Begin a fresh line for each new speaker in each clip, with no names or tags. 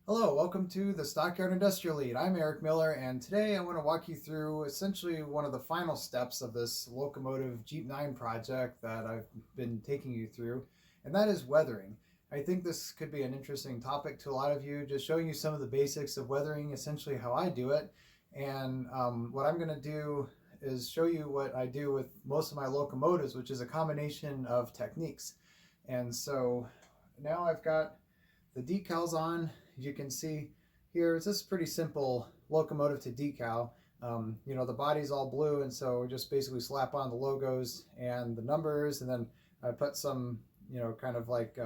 Hello, welcome to the Stockyard Industrial Lead. I'm Eric Miller, and today I want to walk you through essentially one of the final steps of this Locomotive Jeep 9 project that I've been taking you through, and that is weathering. I think this could be an interesting topic to a lot of you, just showing you some of the basics of weathering, essentially how I do it. And what I'm going to do is show you what I do with most of my locomotives, which is a combination of techniques. And so now I've got the decals on. As you can see here, it's just pretty simple locomotive to decal. The body's all blue, and so we just basically slap on the logos and the numbers, and then I put some, kind of like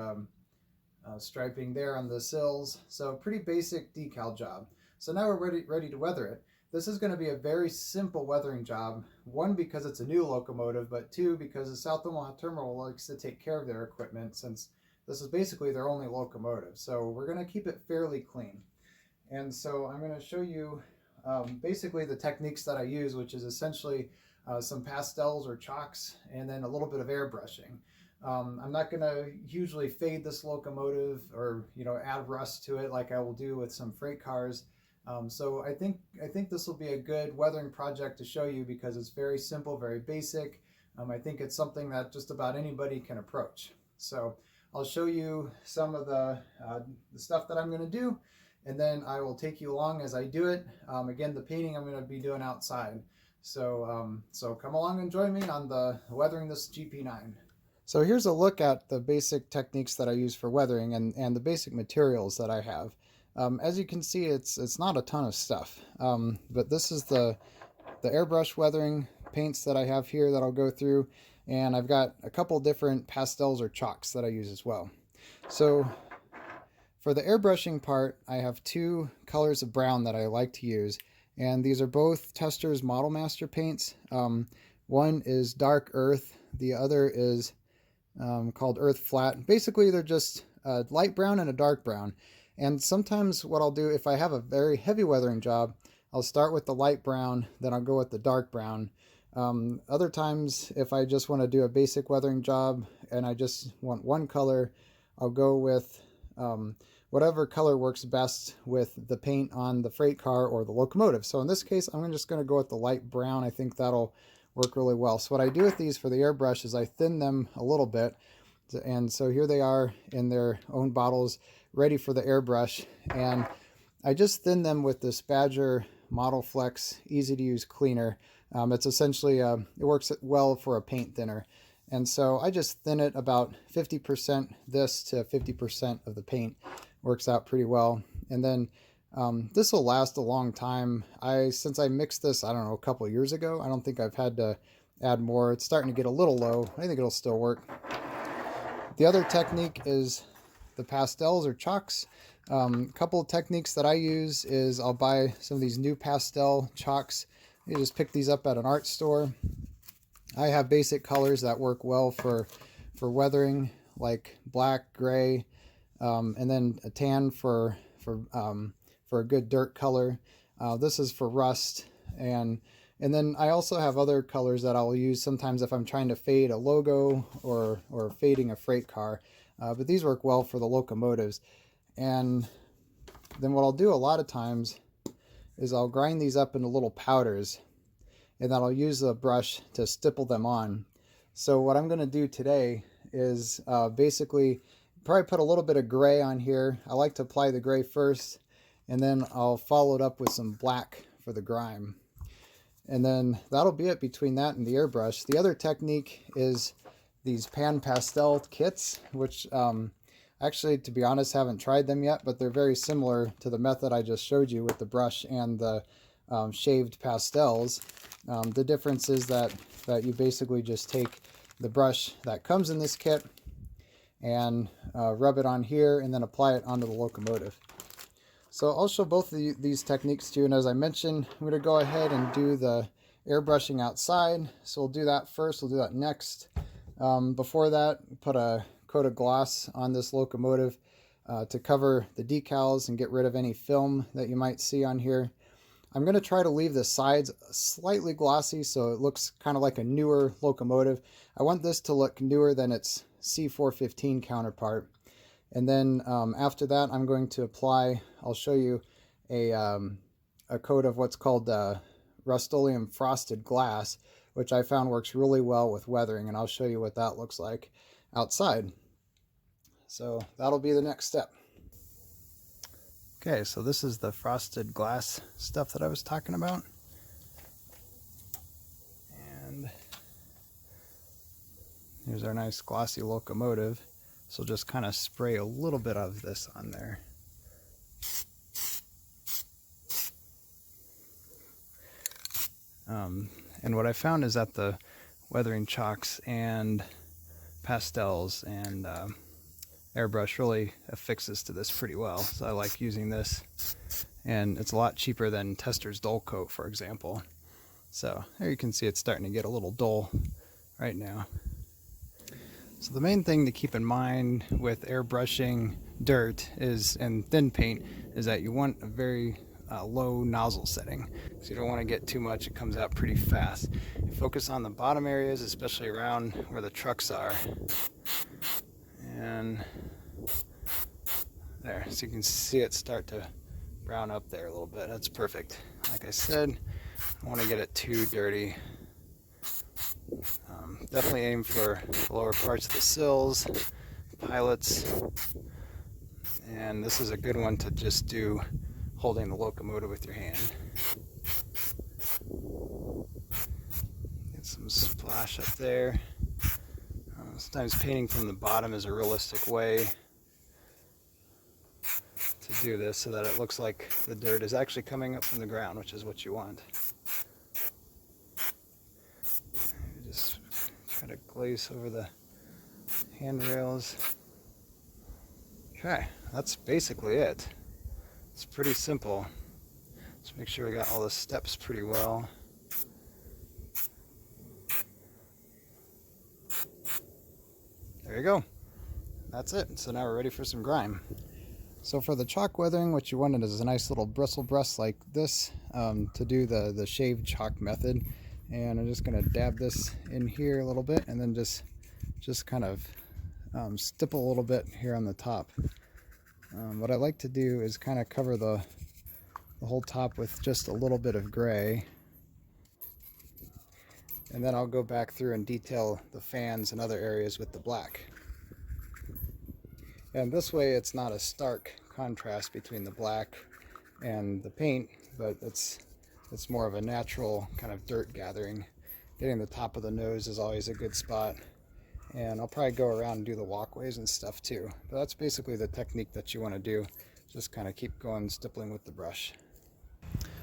striping there on the sills. So pretty basic decal job. So now we're ready to weather it. This is going to be a very simple weathering job. One, because it's a new locomotive, but two, because the South Omaha Terminal likes to take care of their equipment since this is basically their only locomotive. So we're going to keep it fairly clean. And so I'm going to show you basically the techniques that I use, which is essentially some pastels or chalks and then a little bit of airbrushing. I'm not going to usually fade this locomotive or add rust to it like I will do with some freight cars. So I think this will be a good weathering project to show you because it's very simple, very basic. I think it's something that just about anybody can approach. So I'll show you some of the stuff that I'm going to do, and then I will take you along as I do it. Again, the painting I'm going to be doing outside. So come along and join me on the weathering this GP9. So here's a look at the basic techniques that I use for weathering and the basic materials that I have. As you can see, it's not a ton of stuff, but this is the airbrush weathering paints that I have here that I'll go through, and I've got a couple different pastels or chalks that I use as well. So for the airbrushing part, I have two colors of brown that I like to use, and these are both Tester's Model Master paints. One is Dark Earth, the other is called Earth Flat. Basically, they're just a light brown and a dark brown. And sometimes what I'll do, if I have a very heavy weathering job, I'll start with the light brown, then I'll go with the dark brown. Other times, if I just want to do a basic weathering job and I just want one color, I'll go with whatever color works best with the paint on the freight car or the locomotive. So in this case, I'm just going to go with the light brown. I think that'll work really well. So what I do with these for the airbrush is I thin them a little bit. And so here they are in their own bottles, ready for the airbrush. And I just thin them with this Badger Model Flex easy to use cleaner. It's essentially, it works well for a paint thinner. And so I just thin it about 50% this to 50% of the paint. Works out pretty well. And then this will last a long time. Since I mixed this, I don't know, a couple of years ago, I don't think I've had to add more. It's starting to get a little low. I think it'll still work. The other technique is the pastels or chalks. A couple of techniques that I use is I'll buy some of these new pastel chalks. You just pick these up at an art store. I have basic colors that work well for weathering, like black, gray, and then a tan for a good dirt color. This is for rust, and then I also have other colors that I'll use sometimes if I'm trying to fade a logo or fading a freight car. But these work well for the locomotives. And then what I'll do a lot of times is I'll grind these up into little powders, and then I'll use the brush to stipple them on. So what I'm going to do today is basically probably put a little bit of gray on here. I like to apply the gray first, and then I'll follow it up with some black for the grime. And then that'll be it between that and the airbrush. The other technique is these pan pastel kits, which actually, to be honest, haven't tried them yet, but they're very similar to the method I just showed you with the brush and the shaved pastels. The difference is that you basically just take the brush that comes in this kit and rub it on here and then apply it onto the locomotive. So I'll show both of these techniques to you, and as I mentioned, I'm going to go ahead and do the airbrushing outside. So we'll do that first, we'll do that next. Before that, put a coat of gloss on this locomotive to cover the decals and get rid of any film that you might see on here. I'm going to try to leave the sides slightly glossy so it looks kind of like a newer locomotive. I want this to look newer than its C415 counterpart. And then after that, I'm going to apply, I'll show you a coat of what's called Rust-Oleum frosted glass, which I found works really well with weathering, and I'll show you what that looks like outside. So that'll be the next step. Okay, so this is the frosted glass stuff that I was talking about. And here's our nice glossy locomotive. So just kind of spray a little bit of this on there. And what I found is that the weathering chalks and pastels and airbrush really affixes to this pretty well. So I like using this, and it's a lot cheaper than Tester's dull coat, for example. So there you can see it's starting to get a little dull right now. So the main thing to keep in mind with airbrushing dirt and thin paint is that you want a very low nozzle setting. So you don't want to get too much, it comes out pretty fast. You focus on the bottom areas, especially around where the trucks are. And there, so you can see it start to brown up there a little bit. That's perfect. Like I said, I don't want to get it too dirty. Definitely aim for the lower parts of the sills, pilots, and this is a good one to just do holding the locomotive with your hand. Get some splash up there. Sometimes painting from the bottom is a realistic way to do this so that it looks like the dirt is actually coming up from the ground, which is what you want. Just try to glaze over the handrails. Okay, that's basically it. It's pretty simple. Let's make sure we got all the steps pretty well. There you go. That's it. So now we're ready for some grime. So for the chalk weathering, what you wanted is a nice little bristle brush like this to do the shaved chalk method. And I'm just going to dab this in here a little bit and then just kind of stipple a little bit here on the top. What I like to do is kind of cover the whole top with just a little bit of gray. And then I'll go back through and detail the fans and other areas with the black. And this way it's not a stark contrast between the black and the paint, but it's more of a natural kind of dirt gathering. Getting the top of the nose is always a good spot. And I'll probably go around and do the walkways and stuff too. But that's basically the technique that you want to do. Just kind of keep going, stippling with the brush.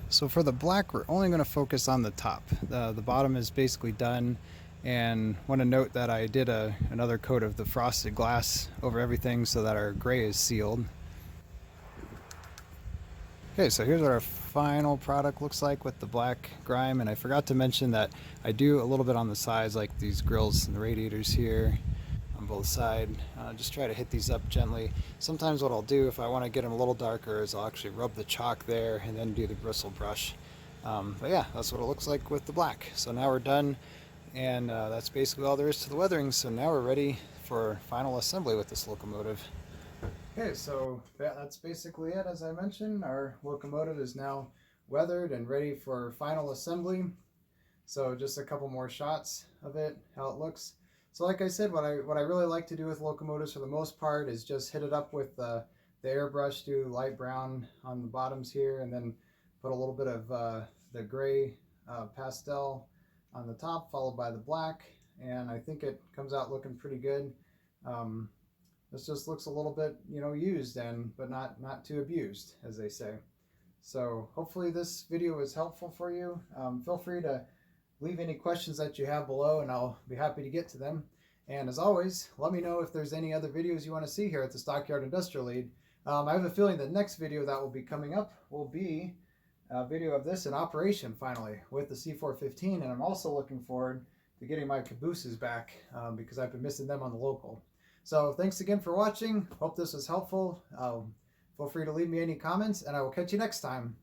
So for the black, we're only going to focus on the top. The bottom is basically done, and want to note that I did another coat of the frosted glass over everything so that our gray is sealed. Okay, so here's what our final product looks like with the black grime, and I forgot to mention that I do a little bit on the sides, like these grills and the radiators here on both sides. Just try to hit these up gently. Sometimes what I'll do if I want to get them a little darker is I'll actually rub the chalk there and then do the bristle brush. But yeah, that's what it looks like with the black. So now we're done, and that's basically all there is to the weathering. So now we're ready for final assembly with this locomotive. Okay, so that's basically it. As I mentioned, our locomotive is now weathered and ready for final assembly. So just a couple more shots of it, how it looks. So like I said, what I really like to do with locomotives for the most part is just hit it up with the airbrush, do light brown on the bottoms here, and then put a little bit of the gray pastel on the top, followed by the black, and I think it comes out looking pretty good. This just looks a little bit, used but not too abused, as they say. So hopefully this video was helpful for you. Feel free to leave any questions that you have below, and I'll be happy to get to them. And as always, let me know if there's any other videos you want to see here at the Stockyard Industrial Lead. I have a feeling the next video that will be coming up will be a video of this in operation finally with the C415, and I'm also looking forward to getting my cabooses back because I've been missing them on the local. So thanks again for watching. Hope this was helpful. Feel free to leave me any comments, and I will catch you next time.